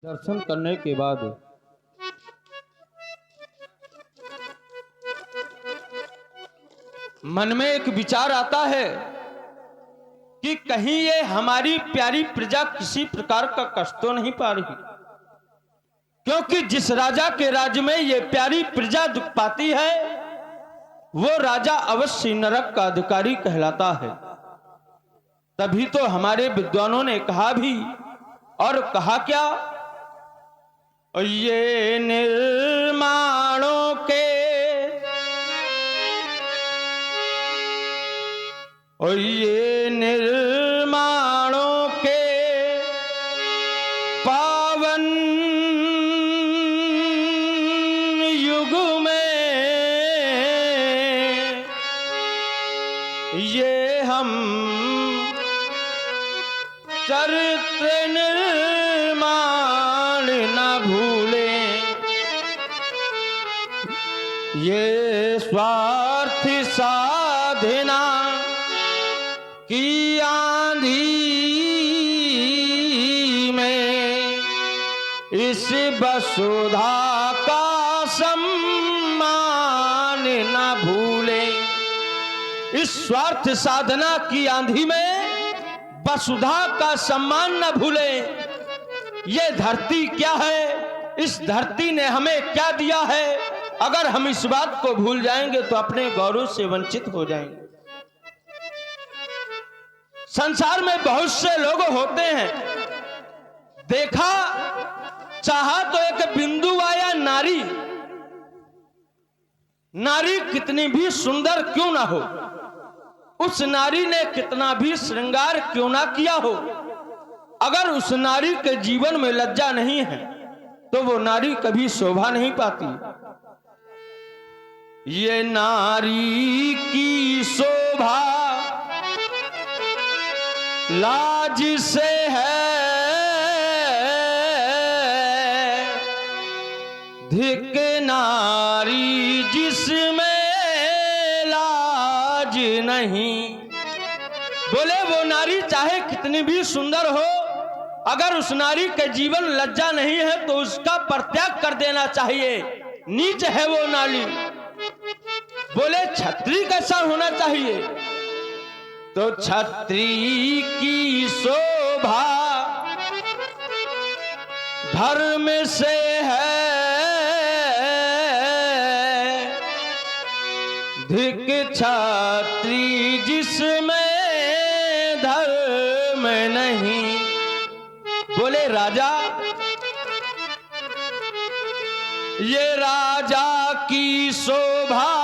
दर्शन करने के बाद मन में एक विचार आता है कि कहीं ये हमारी प्यारी प्रजा किसी प्रकार का कष्ट तो नहीं पा रही, क्योंकि जिस राजा के राज्य में ये प्यारी प्रजा दुख पाती है वो राजा अवश्य नरक का अधिकारी कहलाता है। तभी तो हमारे विद्वानों ने कहा भी, और कहा क्या, ये निर्माणों के और ये निर्माणों के पावन युग में ये हम चरित्र निर्माण न भूलें, ये स्वार्थ साधना की आंधी में इस वसुधा का सम्मान न भूलें। इस स्वार्थ साधना की आंधी में वसुधा का सम्मान न भूलें। ये धरती क्या है, इस धरती ने हमें क्या दिया है, अगर हम इस बात को भूल जाएंगे तो अपने गौरव से वंचित हो जाएंगे। संसार में बहुत से लोग होते हैं, देखा चाहा तो एक बिंदु आया नारी, नारी कितनी भी सुंदर क्यों ना हो, उस नारी ने कितना भी श्रृंगार क्यों ना किया हो, अगर उस नारी के जीवन में लज्जा नहीं है तो वो नारी कभी शोभा नहीं पाती। ये नारी की शोभा लाज से है, धिक नारी जिसमें लाज नहीं। बोले वो नारी चाहे कितनी भी सुंदर हो, अगर उस नारी के जीवन लज्जा नहीं है तो उसका परित्याग कर देना चाहिए, नीच है वो नारी। बोले क्षत्रिय कैसा होना चाहिए, तो क्षत्रिय की शोभा धर्म से है, धिक क्षत्रिय जिसमें धर्म नहीं। बोले राजा, ये राजा की शोभा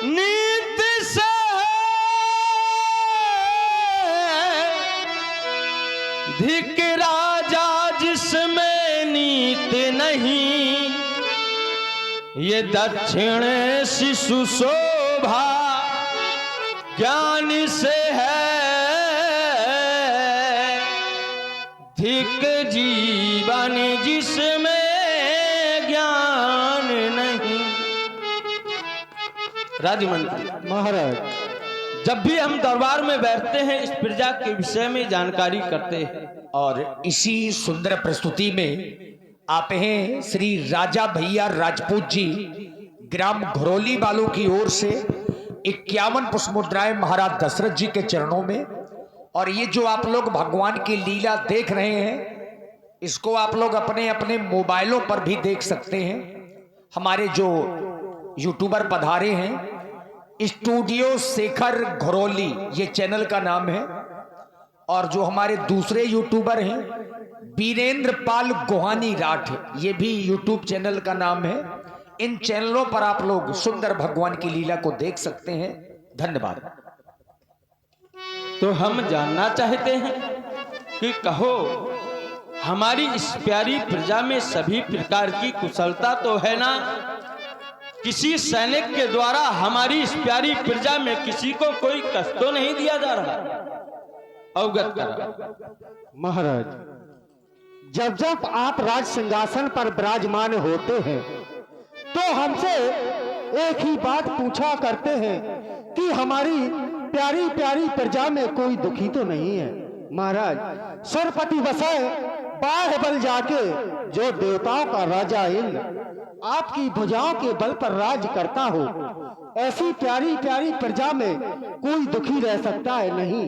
नीति से है, धिक राजा जिसमें नीति नहीं। ये दक्षिण शिशु शोभा ज्ञान से है, धिक जीवन जिसमें ज्ञान नहीं। राजमंत्री महाराज, जब भी हम दरबार में बैठते हैं इस प्रजा के विषय में जानकारी करते हैं, और इसी सुंदर प्रस्तुति में आप हैं श्री राजा भैया राजपूत जी, ग्राम घरोली वालों की ओर से 51 पुष्प मुद्राएं महाराज दशरथ जी के चरणों में। और ये जो आप लोग भगवान की लीला देख रहे हैं, इसको आप लोग अपने अपने मोबाइलों पर भी देख सकते हैं। हमारे जो यूट्यूबर पधारे हैं, स्टूडियो शेखर घरोली ये चैनल का नाम है, और जो हमारे दूसरे यूट्यूबर हैं वीरेंद्र पाल गोहानी राठ, ये भी यूट्यूब चैनल का नाम है। इन चैनलों पर आप लोग सुंदर भगवान की लीला को देख सकते हैं। धन्यवाद। तो हम जानना चाहते हैं कि कहो, हमारी इस प्यारी प्रजा में सभी प्रकार की कुशलता तो है ना, किसी सैनिक के द्वारा हमारी इस प्यारी प्रजा में किसी को कोई कष्ट तो नहीं दिया जा रहा, अवगत करा। महाराज, जब जब आप राज सिंहासन पर विराजमान होते हैं तो हमसे एक ही बात पूछा करते हैं कि हमारी प्यारी प्यारी प्रजा में कोई दुखी तो नहीं है। महाराज, सुरपति बसाए बाह्य बल जाके जो देवताओं का राजा इंद्र आपकी भुजाओं के बल पर राज करता हो, ऐसी प्यारी प्यारी प्रजा में कोई दुखी रह सकता है नहीं।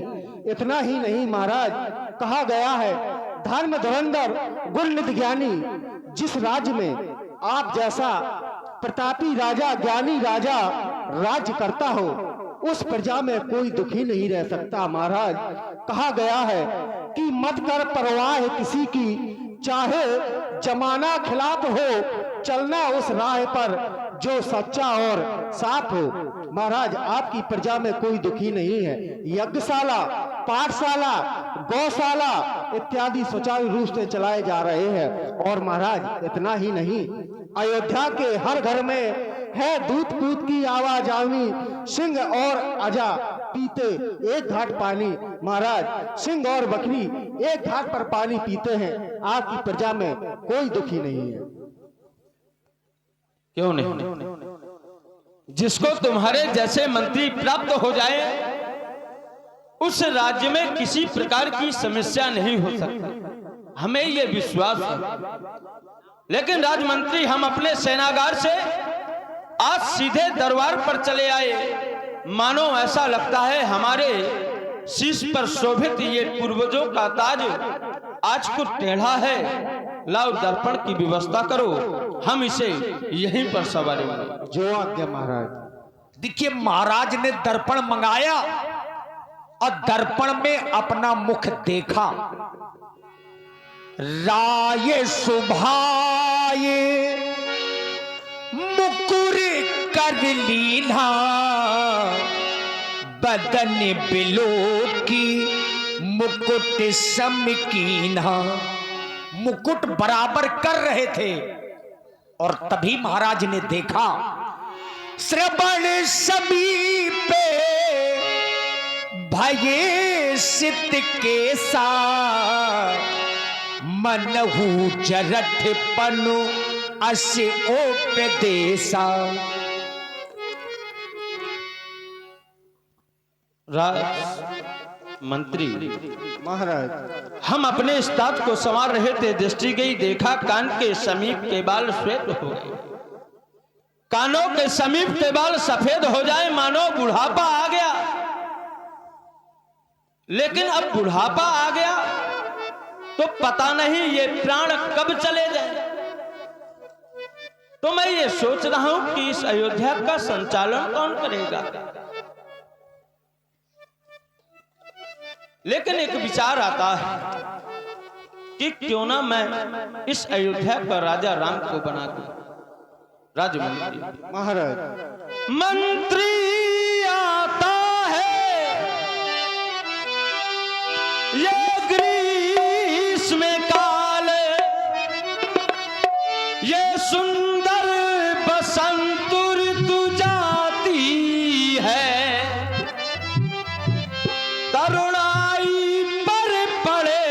इतना ही नहीं महाराज, कहा गया है धर्म धुरंधर गुण निधि ज्ञानी, जिस राज्य में आप जैसा प्रतापी राजा ज्ञानी राजा राज करता हो, उस प्रजा में कोई दुखी नहीं रह सकता। महाराज कहा गया है कि मत कर परवाह किसी की, चाहे जमाना खिलाफ हो, चलना उस राह पर जो सच्चा और साफ हो। महाराज आपकी प्रजा में कोई दुखी नहीं है। यज्ञशाला, पाठशाला, गौशाला इत्यादि सुचारू रूप से चलाए जा रहे हैं। और महाराज इतना ही नहीं, अयोध्या के हर घर में है दूध पूत की आवाज आवी, सिंह और अजा पीते एक घाट पानी। महाराज सिंह और बकरी एक घाट पर पानी पीते हैं। आपकी प्रजा में कोई दुखी नहीं है। क्यों नहीं? जिसको तुम्हारे जैसे मंत्री प्राप्त हो जाए, उस राज्य में किसी प्रकार की समस्या नहीं हो सकती, हमें यह विश्वास है। लेकिन राजमंत्री, हम अपने सेनागार से आज सीधे दरबार पर चले आए, मानो ऐसा लगता है हमारे शीश पर शोभित ये पूर्वजों का ताज आज कुछ टेढ़ा है। लाओ दर्पण की व्यवस्था करो, हम इसे यहीं पर संवारेंगे। जो आज्ञा महाराज। देखिए, महाराज ने दर्पण मंगाया और दर्पण में अपना मुख देखा। राये सुभाए मुकुर कर लीला, बदन बिलो की मुकुट समकीना। मुकुट बराबर कर रहे थे और तभी महाराज ने देखा श्रवण समीपे भये सित के साथ, मनहु जरठ पनु अस ओपदेशा। मंत्री महाराज, हम अपने उस्ताद को संवार रहे थे, दृष्टि गई, देखा कान के समीप के बाल श्वेत हो गए। कानों के समीप के बाल सफेद हो जाए, मानो बुढ़ापा आ गया। लेकिन अब बुढ़ापा आ गया तो पता नहीं ये प्राण कब चले जाए। तो मैं ये सोच रहा हूं कि इस अयोध्या का संचालन कौन करेगा। लेकिन एक विचार आता है कि क्यों ना मैं इस अयोध्या का राजा राम को बना दूं। राजमंत्री महाराज, मंत्री आता है ये ग्रीष्म काल, ये सुंदर बसंत ऋतु जाती है, तरुणाई पर पड़े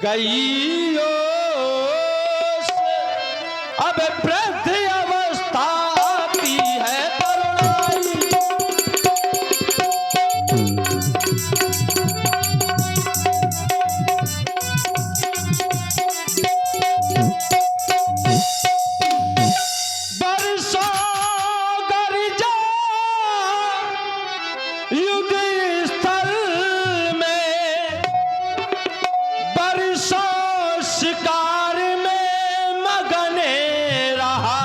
गई ओस, अब वृद्ध अवस्था आती है तरुणाई। बरसों गरजा युद्ध स्थल में, बरसों शिकार में मगने रहा,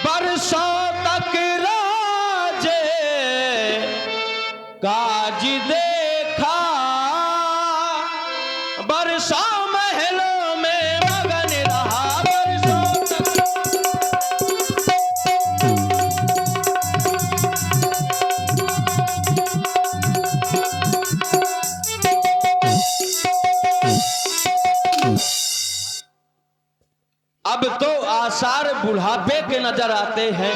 बरसों तक राजे काज देखा, बरसों महलों में मगन रहा, बरसों तक। अब तो आसार बुढ़ापे के नजर आते हैं,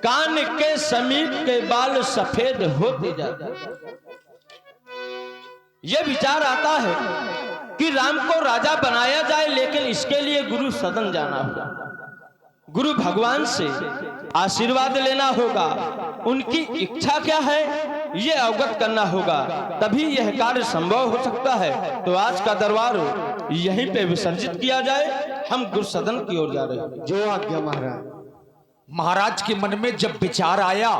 कान के समीप के बाल सफेद होते जाते हैं। यह विचार आता है कि राम को राजा बनाया जाए, लेकिन इसके लिए गुरु सदन जाना होगा। गुरु भगवान से आशीर्वाद लेना होगा, उनकी इच्छा क्या है ये अवगत करना होगा, तभी यह कार्य संभव हो सकता है। तो आज का दरबार यहीं पे विसर्जित किया जाए, हम गुरु सदन की ओर जा रहे हैं। जो आज्ञा महाराज। महाराज के मन में जब विचार आया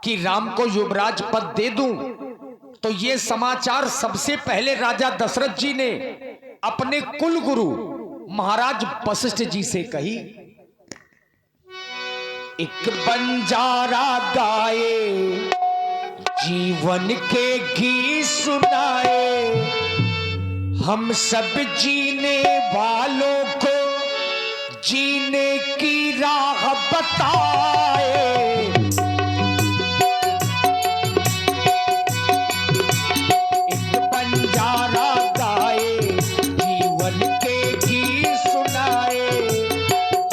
कि राम को युवराज पद दे दूं, तो ये समाचार सबसे पहले राजा दशरथ जी ने अपने कुल गुरु महाराज वशिष्ठ जी से कही। एक बंजारा गाए जीवन के गीत सुनाए, हम सब जीने वालों को जीने की राह बताए। एक बंजारा गाए जीवन के गीत सुनाए,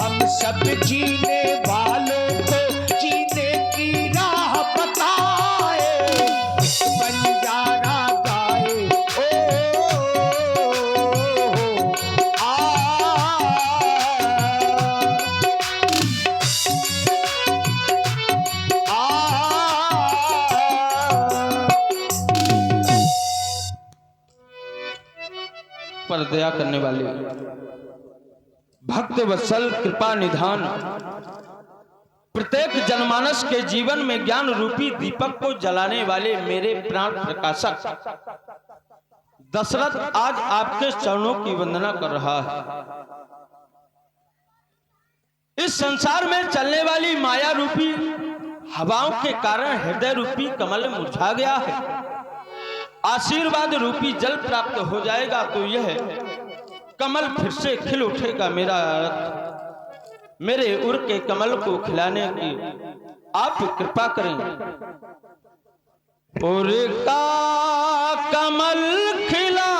हम सब जीने वालों को जीने की राह बताए। एक बंजारा गाए पर दया करने वाले भक्त वत्सल कृपा निधान, प्रत्येक जनमानस के जीवन में ज्ञान रूपी दीपक को जलाने वाले मेरे प्राण प्रकाशक दशरथ आज आपके चरणों की वंदना कर रहा है। इस संसार में चलने वाली माया रूपी हवाओं के कारण हृदय रूपी कमल मुरझा गया है। आशीर्वाद रूपी जल प्राप्त हो जाएगा तो यह कमल फिर से खिल उठेगा। मेरा अर्थ मेरे उर के कमल को खिलाने की आप कृपा करें। उर का कमल खिला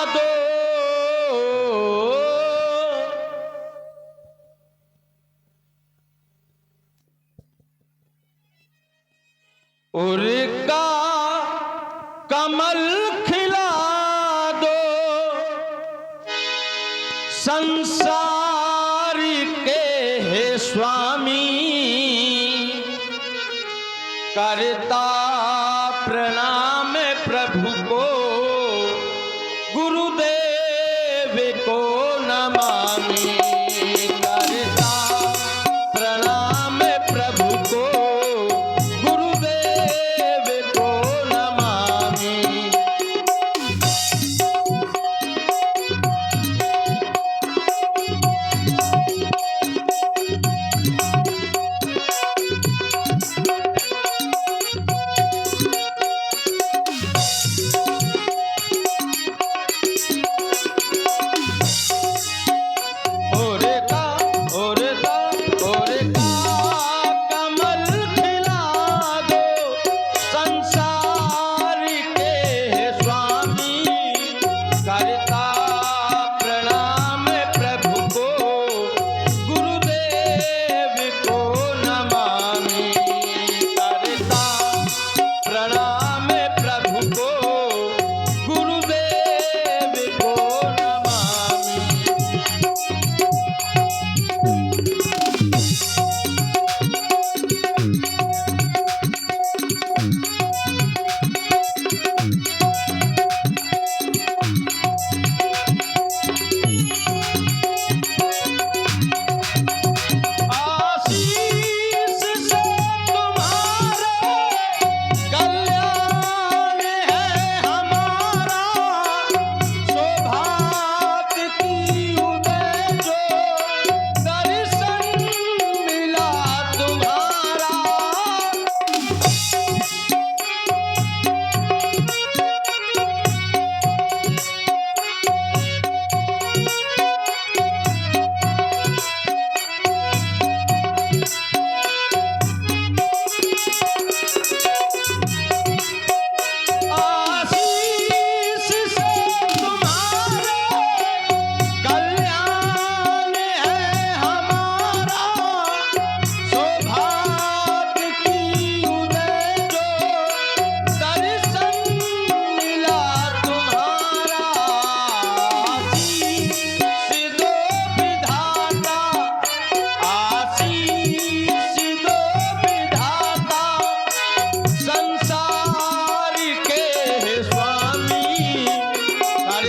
दो, उर का कमल खिला दो, संसार के हे स्वामी, करता प्रणाम प्रभु को, गुरुदेव को नमामि। करता प्रणाम प्रभु को, गुरुदेव को नमामि।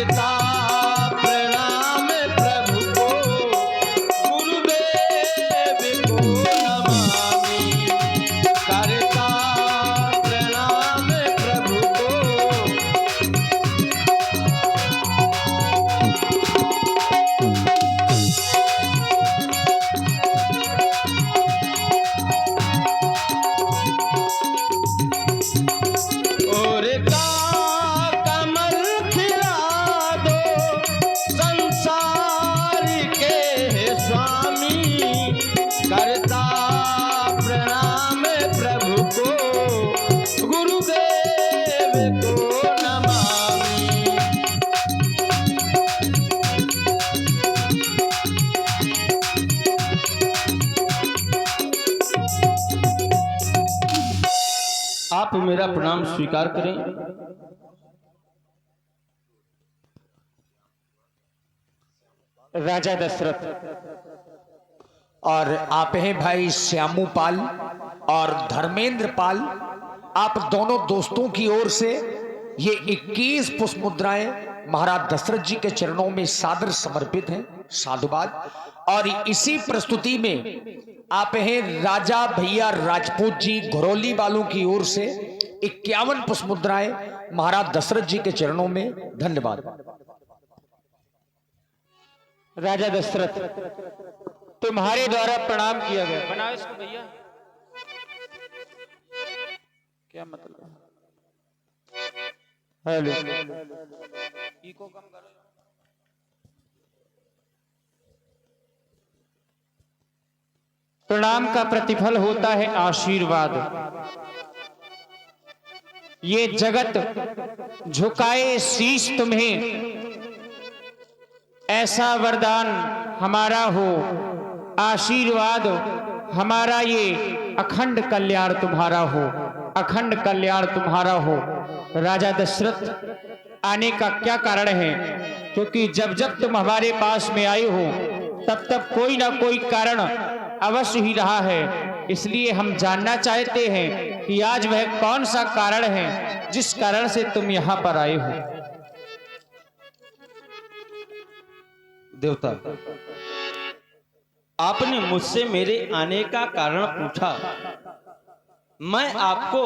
करता प्रणाम प्रभु को, गुरुदेव को नमामि। करता प्रणाम प्रभु को, और का कमल खिला दो संसार के स्वामी। करता प्रणाम प्रभु को, गुरुदेव को नमामि। आप मेरा प्रणाम स्वीकार करें। राजा दशरथ, और आप हैं भाई श्यामू पाल और धर्मेंद्र पाल। आप दोनों दोस्तों की ओर से ये 21 पुष्प मुद्राएं महाराज दशरथ जी के चरणों में सादर समर्पित हैं। साधुवाद। और इसी प्रस्तुति में आप हैं राजा भैया राजपूत जी घरौली वालों की ओर से 51 पुष्प मुद्राएं महाराज दशरथ जी के चरणों में। धन्यवाद। राजा दशरथ, तुम्हारे द्वारा प्रणाम किया गया। बनाओ इसको भैया। क्या मतलब? हेलो, इको कम करो। प्रणाम का प्रतिफल होता है आशीर्वाद। ये जगत झुकाए शीश तुम्हें, ऐसा वरदान हमारा हो। आशीर्वाद हमारा ये अखंड कल्याण तुम्हारा हो, अखंड कल्याण तुम्हारा हो। राजा दशरथ, आने का क्या कारण है? क्योंकि जब जब तुम हमारे पास में आए हो तब तब कोई ना कोई कारण अवश्य ही रहा है। इसलिए हम जानना चाहते हैं कि आज वह कौन सा कारण है जिस कारण से तुम यहाँ पर आए हो। देवता, आपने मुझसे मेरे आने का कारण पूछा, मैं आपको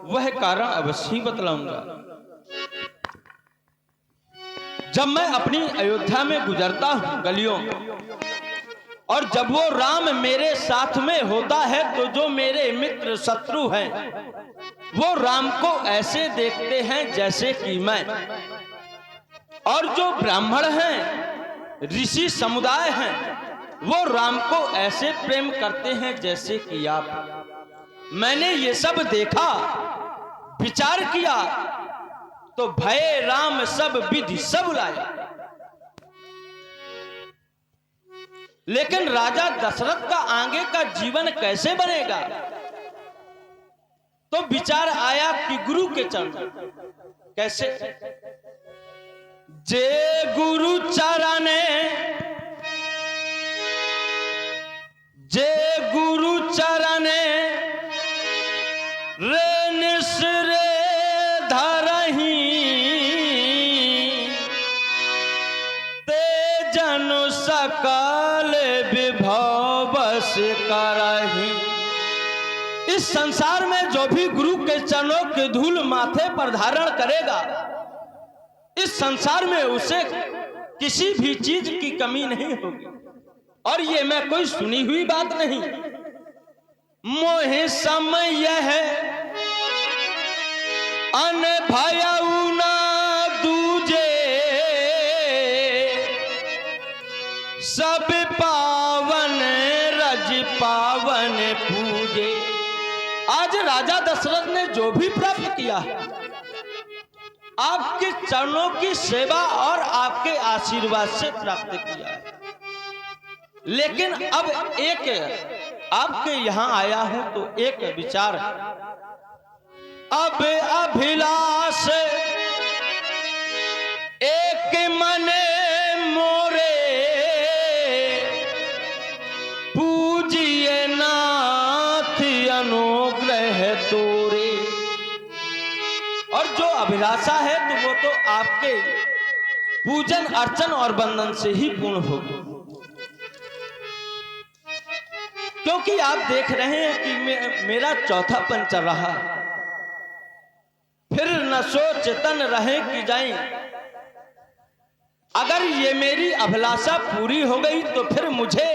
वह कारण अवश्य बतलाऊंगा। जब मैं अपनी अयोध्या में गुजरता हूं गलियों, और जब वो राम मेरे साथ में होता है तो जो मेरे मित्र शत्रु हैं वो राम को ऐसे देखते हैं जैसे कि मैं, और जो ब्राह्मण हैं, ऋषि समुदाय हैं, वो राम को ऐसे प्रेम करते हैं जैसे कि आप। मैंने ये सब देखा, विचार किया, तो भय राम सब विधि सब लाया। लेकिन राजा दशरथ का आगे का जीवन कैसे बनेगा? तो विचार आया कि गुरु के चरण। कैसे? जे गुरु चरणे, जे गुरु चरणे रे निसरे धरही, ते जनु सकल विभव बस करही। इस संसार में जो भी गुरु के चरणों की धूल माथे पर धारण करेगा, इस संसार में उसे किसी भी चीज की कमी नहीं होगी। और ये मैं कोई सुनी हुई बात नहीं, मोहे समय है अन भयउ न दूजे, सब पावन रज पावन पूजे। आज राजा दशरथ ने जो भी प्राप्त किया है, आपके चरणों की सेवा और आपके आशीर्वाद से प्राप्त किया है। लेकिन अब एक आपके यहां आया हूं तो एक विचार है। अब अभिलाष एक मने मोरे, पूजिए नाथ अनुग्रह तोरे। और जो अभिलाषा है तो वो तो आपके पूजन अर्चन और बंदन से ही पूर्ण होगी। क्योंकि आप देख रहे हैं कि मेरा चौथापन चल रहा है। फिर न सोच तन रहे कि जाएं। अगर ये मेरी अभिलाषा पूरी हो गई तो फिर मुझे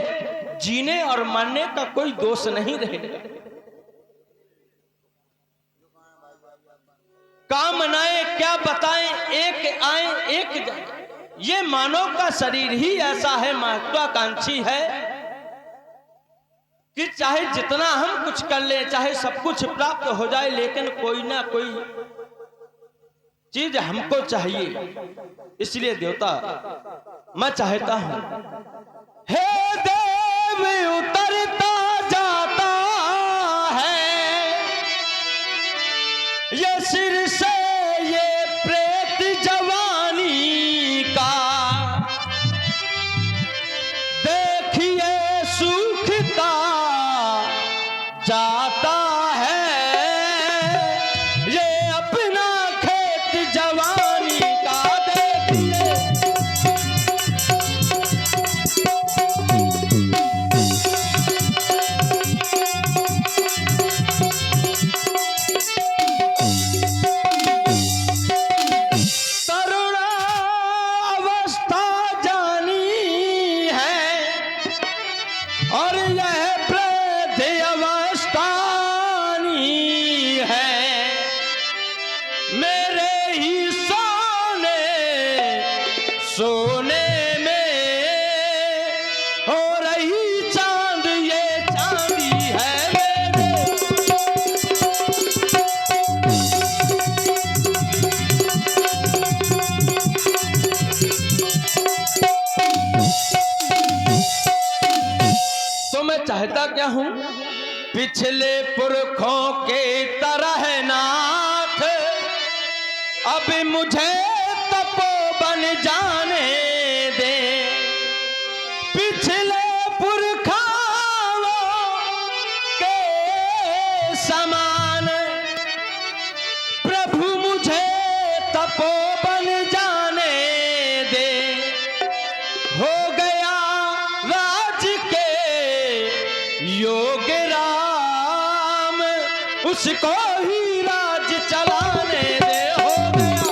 जीने और मरने का कोई दोष नहीं रहेगा। कामनाएं क्या बताएं, एक आए एक जाए। ये मानव का शरीर ही ऐसा है, महत्वाकांक्षी है कि चाहे जितना हम कुछ कर ले, चाहे सब कुछ प्राप्त हो जाए, लेकिन कोई ना कोई चीज हमको चाहिए। इसलिए देवता मैं चाहता हूं, हे देव उतरता जाता है ये सिर से ये प्रेत जवानी का, देखिए सूखता जाता है ये अपना खेत जवानी का, देखिए। तरुणावस्था जानी है और यह वृद्ध अवस्था है। मेरे ही सोने में हो रही चांद ये चांदी है मेरे। तो मैं चाहता क्या हूं, पिछले पुरखों के तरह नाथ अब मुझे तपोवन जाने दे। पिछले पुरखों के समान प्रभु मुझे तपोवन जाने दे। हो गया राज के योग राम, उसको ही राज चलाने दे। हो गया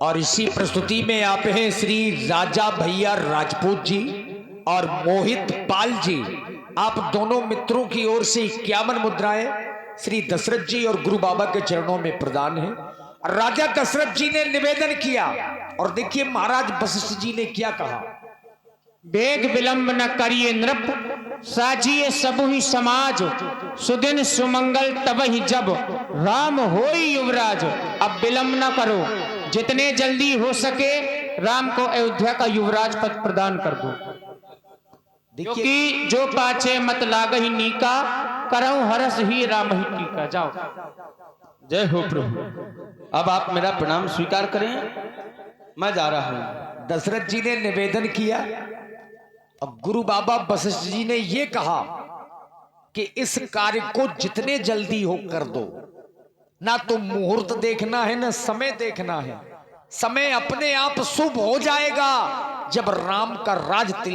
और इसी प्रस्तुति में आप हैं श्री राजा भैया राजपूत जी और मोहित पाल जी। आप दोनों मित्रों की ओर से 51 मुद्राएं श्री दशरथ जी और गुरु बाबा के चरणों में प्रदान है। राजा दशरथ जी ने निवेदन किया और देखिए महाराज वशिष्ठ जी ने क्या कहा। वेग विलंब न करिए नृप, साजिए सबु ही समाज, सुदिन सुमंगल तब ही जब राम होई युवराज। अब विलंब न करो, जितने जल्दी हो सके राम को अयोध्या का युवराज पद प्रदान कर दो। क्योंकि जो पाछे मत लागहि नीका, करहु हरस ही राम ही टीका। जाओ। जय हो प्रभु। अब आप मेरा प्रणाम स्वीकार करें, मैं जा रहा हूं। दशरथ जी ने निवेदन किया। अब गुरु बाबा वशिष्ठ जी ने यह कहा कि इस कार्य को जितने जल्दी हो कर दो। ना तो मुहूर्त देखना है ना समय देखना है। समय अपने आप शुभ हो जाएगा जब राम का राज तिलक